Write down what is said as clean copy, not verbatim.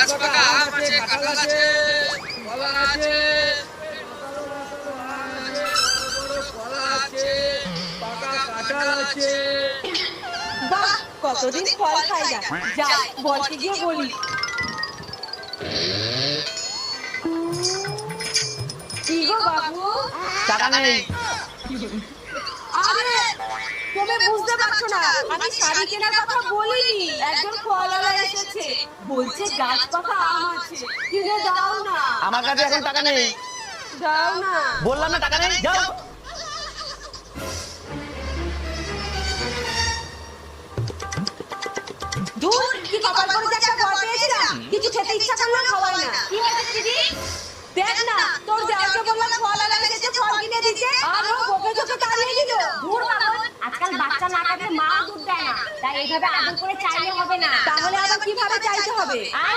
গাছ পাকা আম আছে, কাঁঠাল আছে, কলা আছে, কলা আছে, পাকা কাঁঠাল আছে। বাহ, কতদিন ফল খাই না। যাই বলতে গিয়ে বলি। কি গো বাবু? টাকা নেই। আরে তুমি বুঝতে পারছো না, আমি শাড়ি কেনার কথা বলিনি। একজন ফলওয়ালা এসেছে, বলছে গাছ পাকা আম আছে, কিনে দাও না। আমার কাছে এখন টাকা নেই। দাও না। বললাম না টাকা নেই, যাও। ধুর, কি কপাল করে যে একটা ফল পেয়েছিলাম, কিছু খেতে ইচ্ছা করলেও খাওয়াই না। কি হয়েছে দিদি? দেখ না, তোর দেওরকে বললাম ফলওয়ালা এসেছে, ফল কিনে দিতে, আর ও বকে চোখে তাড়িয়ে দিল। দূর বাবা, আজকাল বাচ্চা না থাকলে মা দুধ দেয় না, তাই এইভাবে আদর করে চাইলে হবে না। তাহলে আবার কিভাবে চাইতে হবে? আর